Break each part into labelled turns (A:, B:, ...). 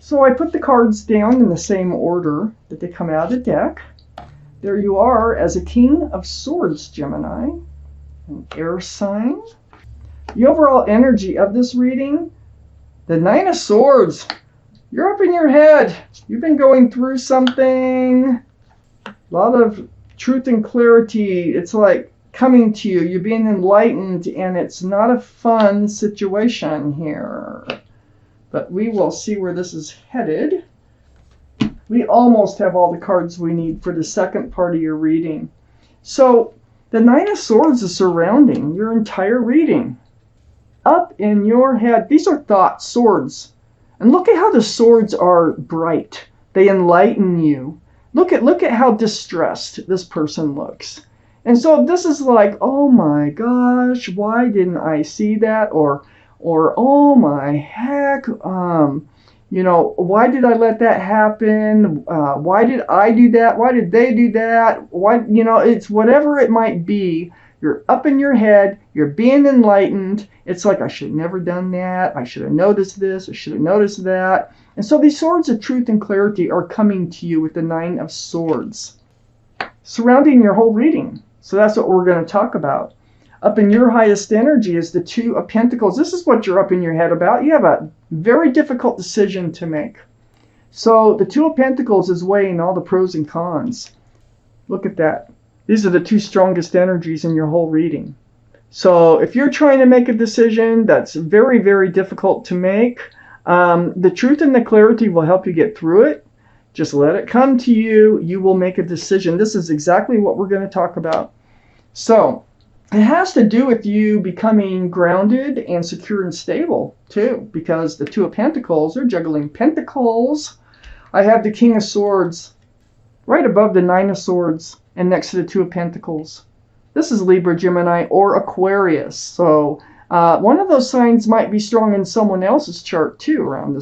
A: So I put the cards down in the same order that they come out of the deck. There you are as a King of Swords, Gemini, an air sign. The overall energy of this reading, the Nine of Swords. You're up in your head. You've been going through something. A lot of truth and clarity. It's like coming to you. You're being enlightened, and it's not a fun situation here. But we will see where this is headed. We almost have all the cards we need for the second part of your reading. So the Nine of Swords is surrounding your entire reading. Up in your head. These are thoughts, swords. And look at how the swords are bright. They enlighten you. Look at how distressed this person looks. And so this is like, oh my gosh, why didn't I see that? Or oh my heck, you know, why did I let that happen? Why did I do that? Why did they do that? Why, you know, it's whatever it might be. You're up in your head. You're being enlightened. It's like, I should have never done that. I should have noticed this. I should have noticed that. And so these swords of truth and clarity are coming to you with the Nine of Swords, surrounding your whole reading. So that's what we're going to talk about. Up in your highest energy is the Two of Pentacles. This is what you're up in your head about. You have a very difficult decision to make. So the Two of Pentacles is weighing all the pros and cons. Look at that. These are the two strongest energies in your whole reading. So if you're trying to make a decision that's very, very difficult to make, the truth and the clarity will help you get through it. Just let it come to you. You will make a decision. This is exactly what we're going to talk about. So it has to do with you becoming grounded and secure and stable too, because the Two of Pentacles are juggling pentacles. I have the King of Swords right above the Nine of Swords and next to the Two of Pentacles. This is Libra, Gemini, or Aquarius. So one of those signs might be strong in someone else's chart too around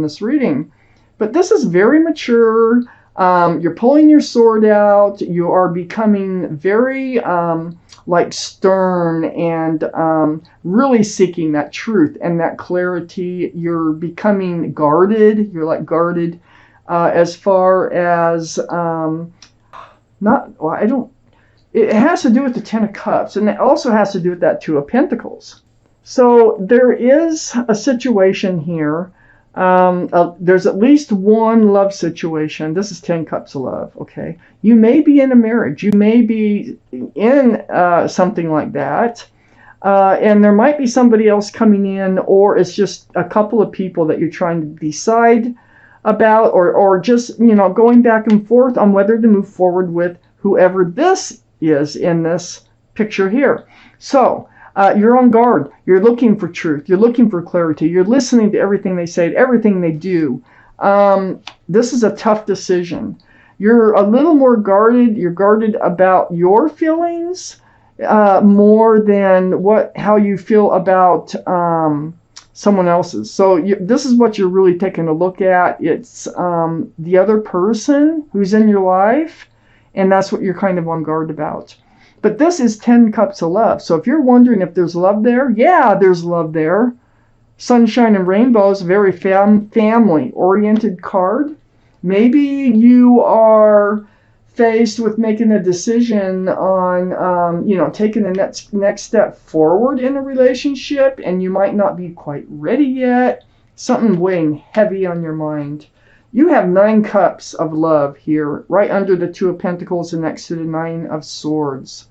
A: this reading. But this is very mature. You're pulling your sword out. You are becoming very like stern and really seeking that truth and that clarity. You're becoming guarded. You're like guarded as far as it has to do with the Ten of Cups, and it also has to do with that Two of Pentacles. So there is a situation here. There's at least one love situation. This is 10 cups of love, okay? You may be in a marriage. You may be in something like that. And there might be somebody else coming in, or it's just a couple of people that you're trying to decide about, or just, you know, going back and forth on whether to move forward with whoever this is in this picture here. So you're on guard. You're looking for truth. You're looking for clarity. You're listening to everything they say, to everything they do. This is a tough decision. You're a little more guarded. You're guarded about your feelings more than how you feel about someone else's. So this is what you're really taking a look at. It's the other person who's in your life, and that's what you're kind of on guard about. But this is 10 cups of love. So if you're wondering if there's love there, yeah, there's love there. Sunshine and Rainbows, very family-oriented card. Maybe you are faced with making a decision on, you know, taking the next step forward in a relationship, and you might not be quite ready yet. Something weighing heavy on your mind. You have 9 cups of love here, right under the Two of Pentacles and next to the Nine of Swords.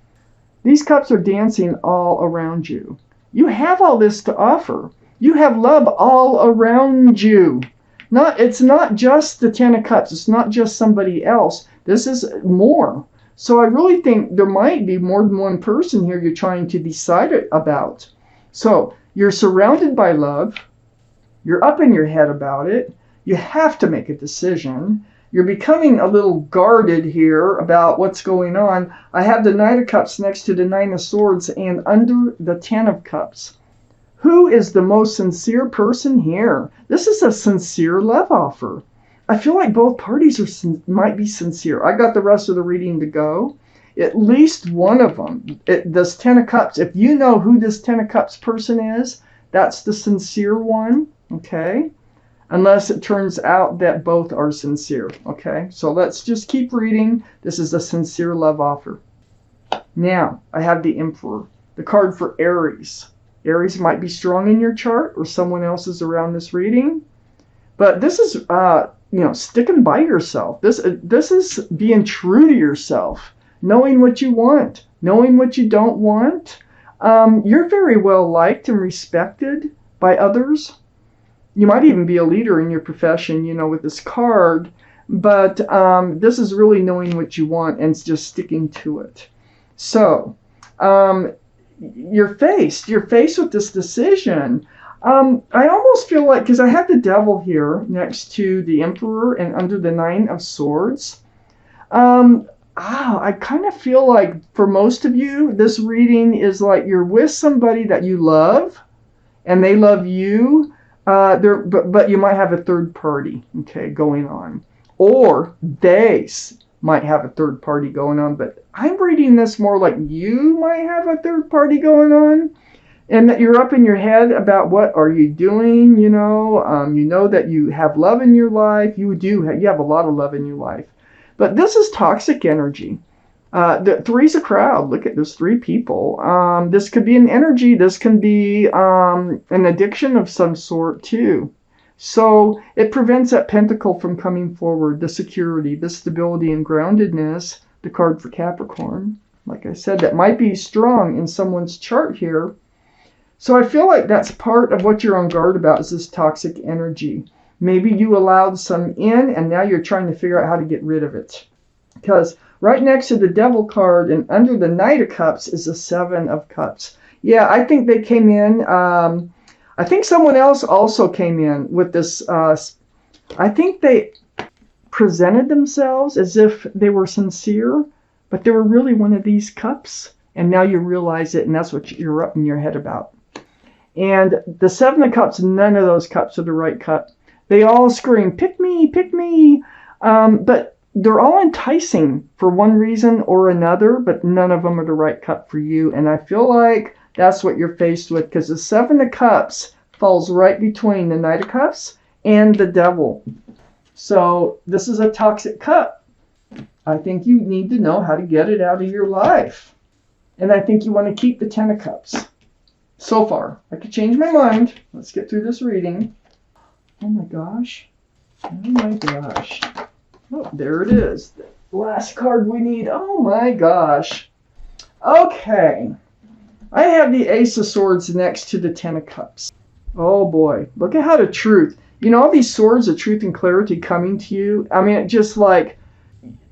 A: These cups are dancing all around you. You have all this to offer. You have love all around you. It's not just the Ten of Cups. It's not just somebody else. This is more. So I really think there might be more than one person here you're trying to decide about. So you're surrounded by love. You're up in your head about it. You have to make a decision. You're becoming a little guarded here about what's going on. I have the Knight of Cups next to the Nine of Swords and under the Ten of Cups. Who is the most sincere person here? This is a sincere love offer. I feel like both parties might be sincere. I got the rest of the reading to go. At least one of them. This Ten of Cups, if you know who this Ten of Cups person is, that's the sincere one. Okay? unless it turns out that both are sincere. Okay, so let's just keep reading. This is a sincere love offer. Now, I have the Emperor, the card for Aries. Aries might be strong in your chart or someone else's around this reading. But this is, sticking by yourself. This is being true to yourself, knowing what you want, knowing what you don't want. You're very well liked and respected by others. You might even be a leader in your profession, with this card. But this is really knowing what you want and just sticking to it. So, you're faced with this decision. I almost feel like, because I have the Devil here next to the Emperor and under the Nine of Swords. I kind of feel like for most of you, this reading is like you're with somebody that you love and they love you. But you might have a third party, going on. Or they might have a third party going on, but I'm reading this more like you might have a third party going on, and that you're up in your head about what are you doing, you know that you have love in your life. You have a lot of love in your life, but this is toxic energy. The three's a crowd. Look at there's three people. This could be an energy. This can be an addiction of some sort too. So it prevents that pentacle from coming forward, the security, the stability and groundedness, the card for Capricorn. Like I said, that might be strong in someone's chart here. So I feel like that's part of what you're on guard about is this toxic energy. Maybe you allowed some in and now you're trying to figure out how to get rid of it. Because right next to the Devil card and under the Knight of Cups is the Seven of Cups. Yeah, I think they came in. I think someone else also came in with this. I think they presented themselves as if they were sincere, but they were really one of these cups. And now you realize it, and that's what you're up in your head about. And the Seven of Cups, none of those cups are the right cup. They all scream, pick me, pick me. But they're all enticing for one reason or another, but none of them are the right cup for you. And I feel like that's what you're faced with, because the Seven of Cups falls right between the Knight of Cups and the Devil. So this is a toxic cup. I think you need to know how to get it out of your life. And I think you want to keep the Ten of Cups. So far. I could change my mind. Let's get through this reading. Oh my gosh. Oh my gosh. Oh, there it is. The last card we need. Oh my gosh. Okay. I have the Ace of Swords next to the Ten of Cups. Oh boy. Look at how the truth. All these swords of truth and clarity coming to you. I mean, it's like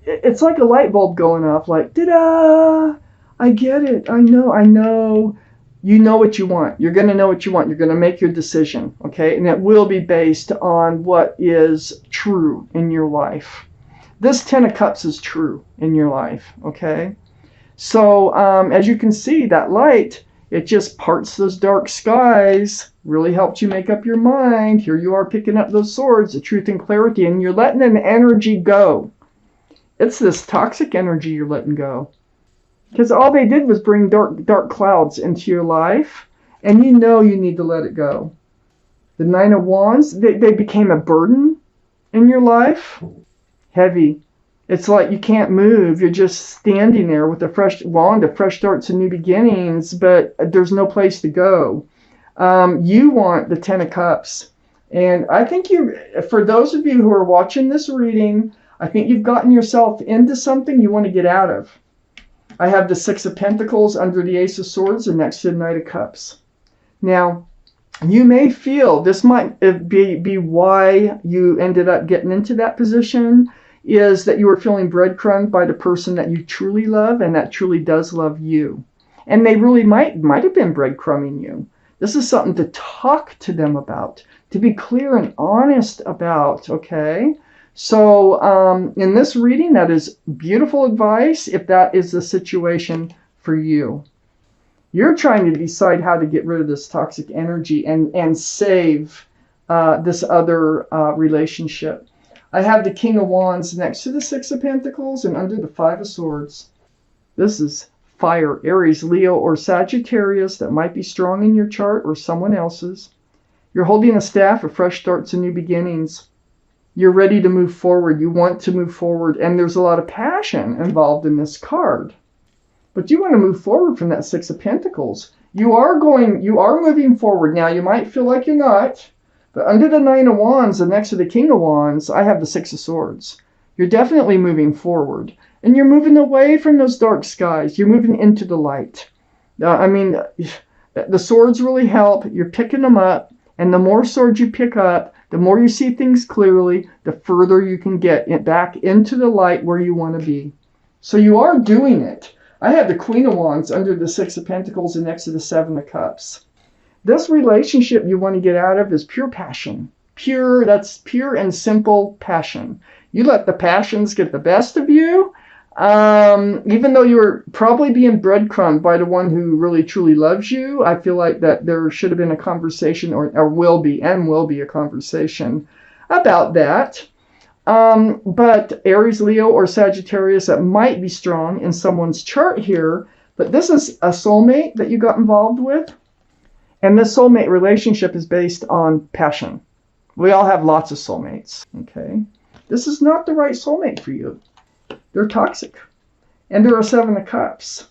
A: a light bulb going off. Like, ta-da! I get it. I know. You know what you want. You're going to know what you want. You're going to make your decision. Okay? And it will be based on what is true in your life. This Ten of Cups is true in your life. Okay? So, as you can see, that light, it just parts those dark skies, really helps you make up your mind. Here you are picking up those swords, the truth and clarity, and you're letting an energy go. It's this toxic energy you're letting go. Because all they did was bring dark clouds into your life, and you need to let it go. The Nine of Wands, they became a burden in your life. Heavy. It's like you can't move. You're just standing there with a fresh wand of fresh starts and new beginnings, but there's no place to go. You want the Ten of Cups. And I think for those of you who are watching this reading, I think you've gotten yourself into something you want to get out of. I have the Six of Pentacles under the Ace of Swords and next to the Knight of Cups. Now, you may feel this might be why you ended up getting into that position, is that you were feeling breadcrumbed by the person that you truly love and that truly does love you. And they really might have been breadcrumbing you. This is something to talk to them about, to be clear and honest about, okay? So in this reading, that is beautiful advice if that is the situation for you. You're trying to decide how to get rid of this toxic energy and save this other relationship. I have the King of Wands next to the Six of Pentacles and under the Five of Swords. This is fire, Aries, Leo, or Sagittarius that might be strong in your chart or someone else's. You're holding a staff of fresh starts and new beginnings. You're ready to move forward. You want to move forward. And there's a lot of passion involved in this card. But you want to move forward from that Six of Pentacles. You are moving forward. Now, you might feel like you're not. But under the Nine of Wands and next to the King of Wands, I have the Six of Swords. You're definitely moving forward. And you're moving away from those dark skies. You're moving into the light. The swords really help. You're picking them up. And the more swords you pick up, the more you see things clearly, the further you can get back into the light where you want to be. So you are doing it. I have the Queen of Wands under the Six of Pentacles and next to the Seven of Cups. This relationship you want to get out of is pure passion. That's pure and simple passion. You let the passions get the best of you. Even though you're probably being breadcrumbed by the one who really truly loves you, I feel like that there should have been a conversation or will be a conversation about that. But Aries, Leo, or Sagittarius, that might be strong in someone's chart here. But this is a soulmate that you got involved with. And this soulmate relationship is based on passion. We all have lots of soulmates, okay? This is not the right soulmate for you. They're toxic. And they're a Seven of Cups.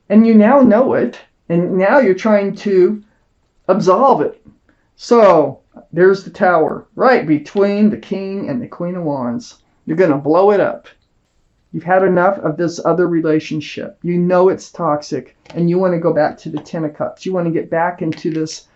A: And you now know it. And now you're trying to absolve it. So, there's the Tower. Right between the King and the Queen of Wands. You're going to blow it up. You've had enough of this other relationship. You know it's toxic. And you want to go back to the Ten of Cups. You want to get back into this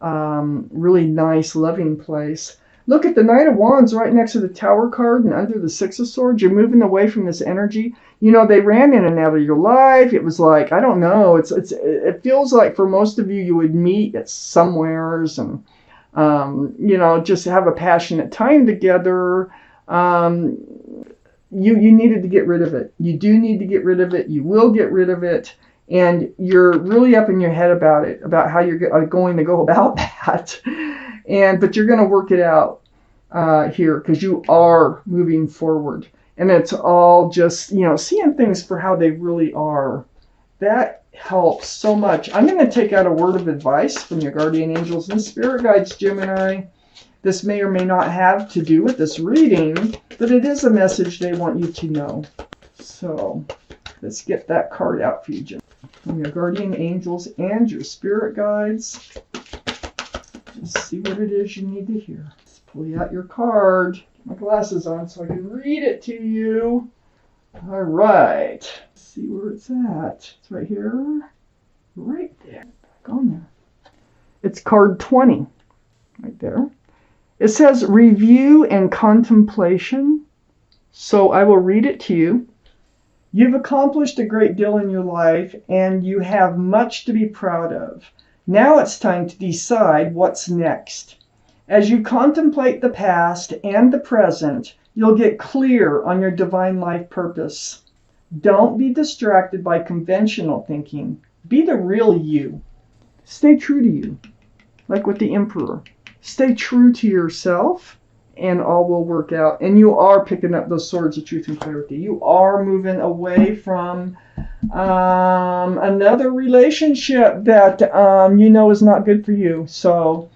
A: really nice, loving place. Look at the Knight of Wands right next to the Tower card and under the Six of Swords. You're moving away from this energy. You know, they ran in and out of your life. It was like, I don't know. It feels like for most of you, you would meet at somewheres and, just have a passionate time together. You needed to get rid of it. You do need to get rid of it. You will get rid of it. And you're really up in your head about it, about how you're going to go about that. But you're going to work it out here because you are moving forward. And it's all just, seeing things for how they really are. That helps so much. I'm going to take out a word of advice from your guardian angels and spirit guides, Gemini. This may or may not have to do with this reading, but it is a message they want you to know. So let's get that card out for you, Gemini. From your guardian angels and your spirit guides. Just see what it is you need to hear. Let's pull out your card. Get my glasses on so I can read it to you. All right. Let's see where it's at. It's right here. Right there. Back on there. It's card 20. Right there. It says review and contemplation. So I will read it to you. You've accomplished a great deal in your life and you have much to be proud of. Now it's time to decide what's next. As you contemplate the past and the present, you'll get clear on your divine life purpose. Don't be distracted by conventional thinking. Be the real you. Stay true to you, like with the Emperor. Stay true to yourself and all will work out. And you are picking up those swords of truth and clarity. You are moving away from another relationship that is not good for you. So